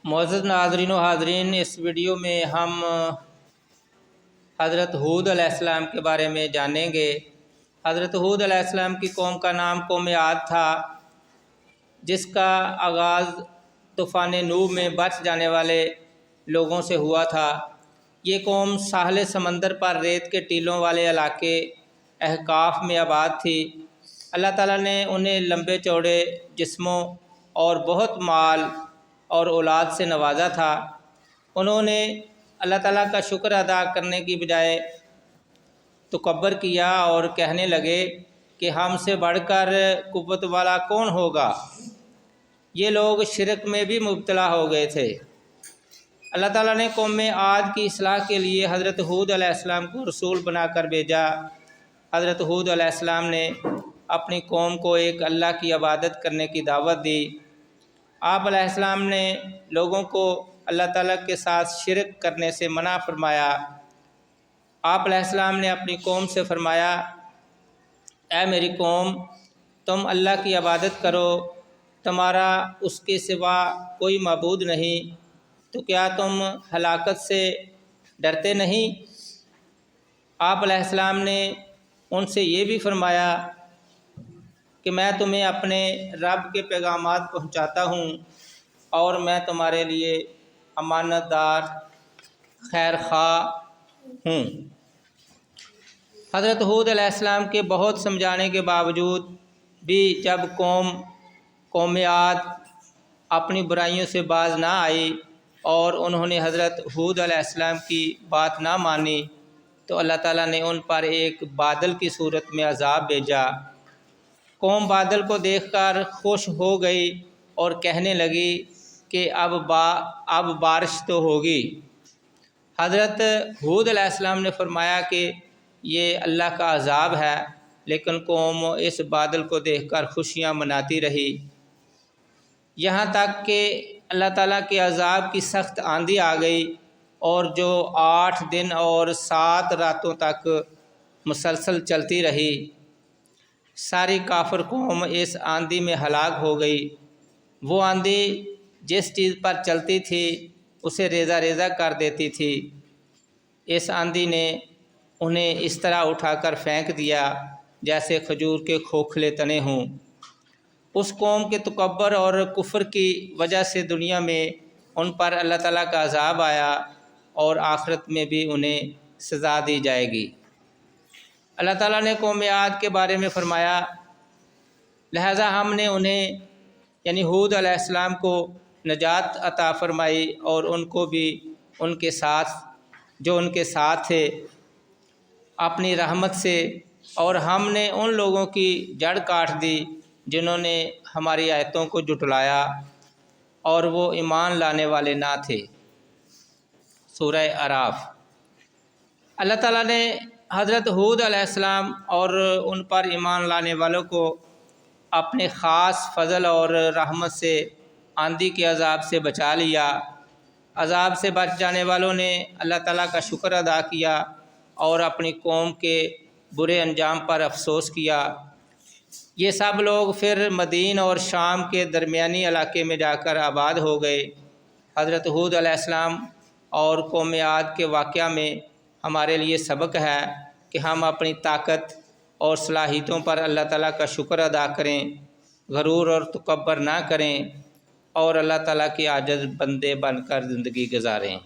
معزز ناظرین و حاضرین، اس ویڈیو میں ہم حضرت ہود علیہ السلام کے بارے میں جانیں گے۔ حضرت ہود علیہ السلام کی قوم کا نام قوم عاد تھا، جس کا آغاز طوفان نوح میں بچ جانے والے لوگوں سے ہوا تھا۔ یہ قوم ساحل سمندر پر ریت کے ٹیلوں والے علاقے احقاف میں آباد تھی۔ اللہ تعالیٰ نے انہیں لمبے چوڑے جسموں اور بہت مال اور اولاد سے نوازا تھا۔ انہوں نے اللہ تعالیٰ کا شکر ادا کرنے کی بجائے تکبر کیا اور کہنے لگے کہ ہم سے بڑھ کر قوت والا کون ہوگا۔ یہ لوگ شرک میں بھی مبتلا ہو گئے تھے۔ اللہ تعالیٰ نے قوم عاد کی اصلاح کے لیے حضرت ہود علیہ السلام کو رسول بنا کر بھیجا۔ حضرت ہود علیہ السلام نے اپنی قوم کو ایک اللہ کی عبادت کرنے کی دعوت دی۔ آپ علیہ السلام نے لوگوں کو اللہ تعالیٰ کے ساتھ شرک کرنے سے منع فرمایا۔ آپ علیہ السلام نے اپنی قوم سے فرمایا، اے میری قوم، تم اللہ کی عبادت کرو، تمہارا اس کے سوا کوئی معبود نہیں، تو کیا تم ہلاکت سے ڈرتے نہیں؟ آپ علیہ السلام نے ان سے یہ بھی فرمایا کہ میں تمہیں اپنے رب کے پیغامات پہنچاتا ہوں اور میں تمہارے لیے امانت دار خیر خواہ ہوں۔ حضرت ہود علیہ السلام کے بہت سمجھانے کے باوجود بھی جب قوم عاد اپنی برائیوں سے باز نہ آئی اور انہوں نے حضرت ہود علیہ السلام کی بات نہ مانی، تو اللہ تعالیٰ نے ان پر ایک بادل کی صورت میں عذاب بھیجا۔ قوم بادل کو دیکھ کر خوش ہو گئی اور کہنے لگی کہ اب بارش تو ہوگی۔ حضرت ہود علیہ السلام نے فرمایا کہ یہ اللہ کا عذاب ہے، لیکن قوم اس بادل کو دیکھ کر خوشیاں مناتی رہی، یہاں تک کہ اللہ تعالیٰ کے عذاب کی سخت آندھی آ گئی اور جو 8 دن اور 7 راتوں تک مسلسل چلتی رہی۔ ساری کافر قوم اس آندھی میں ہلاک ہو گئی۔ وہ آندھی جس چیز پر چلتی تھی اسے ریزہ ریزہ کر دیتی تھی۔ اس آندھی نے انہیں اس طرح اٹھا کر پھینک دیا جیسے کھجور کے کھوکھلے تنے ہوں۔ اس قوم کے تکبر اور کفر کی وجہ سے دنیا میں ان پر اللہ تعالیٰ کا عذاب آیا اور آخرت میں بھی انہیں سزا دی جائے گی۔ اللہ تعالیٰ نے قوم عاد کے بارے میں فرمایا، لہذا ہم نے انہیں یعنی ہود علیہ السلام کو نجات عطا فرمائی اور ان کو بھی ان کے ساتھ تھے اپنی رحمت سے، اور ہم نے ان لوگوں کی جڑ کاٹ دی جنہوں نے ہماری آیتوں کو جھٹلایا اور وہ ایمان لانے والے نہ تھے۔ سورہ اعراف۔ اللہ تعالیٰ نے حضرت ہود علیہ السلام اور ان پر ایمان لانے والوں کو اپنے خاص فضل اور رحمت سے آندھی کے عذاب سے بچا لیا۔ عذاب سے بچ جانے والوں نے اللہ تعالیٰ کا شکر ادا کیا اور اپنی قوم کے برے انجام پر افسوس کیا۔ یہ سب لوگ پھر مدین اور شام کے درمیانی علاقے میں جا کر آباد ہو گئے۔ حضرت ہود علیہ السلام اور قوم عاد کے واقعہ میں ہمارے لیے سبق ہے کہ ہم اپنی طاقت اور صلاحیتوں پر اللہ تعالیٰ کا شکر ادا کریں، غرور اور تکبر نہ کریں اور اللہ تعالیٰ کے عاجز بندے بن کر زندگی گزاریں۔